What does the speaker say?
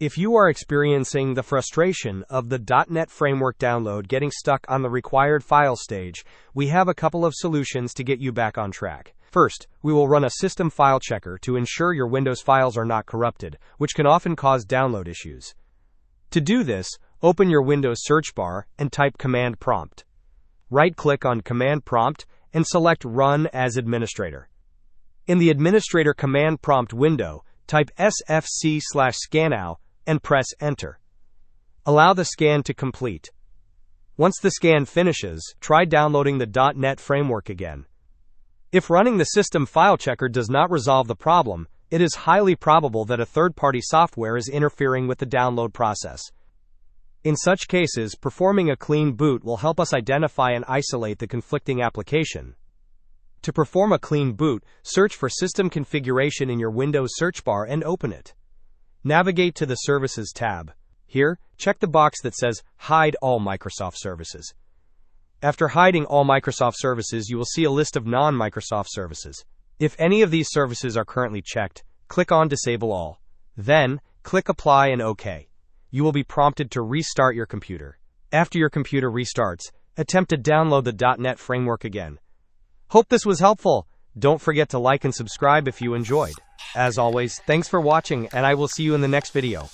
If you are experiencing the frustration of the .NET Framework download getting stuck on the required file stage, we have a couple of solutions to get you back on track. First, we will run a system file checker to ensure your Windows files are not corrupted, which can often cause download issues. To do this, open your Windows search bar and type Command Prompt. Right-click on Command Prompt and select Run as Administrator. In the Administrator Command Prompt window, type sfc/scannow and press Enter. Allow the scan to complete. Once the scan finishes, try downloading the .NET Framework again. If running the system file checker does not resolve the problem, it is highly probable that a third-party software is interfering with the download process. In such cases, performing a clean boot will help us identify and isolate the conflicting application. To perform a clean boot, search for System Configuration in your Windows search bar and open it. Navigate to the Services tab. Here, check the box that says Hide All Microsoft Services. After hiding all Microsoft services, you will see a list of non-Microsoft services. If any of these services are currently checked, click on Disable All. Then, click Apply and OK. You will be prompted to restart your computer. After your computer restarts, attempt to download the .NET Framework again. Hope this was helpful. Don't forget to like and subscribe if you enjoyed. As always, thanks for watching, and I will see you in the next video.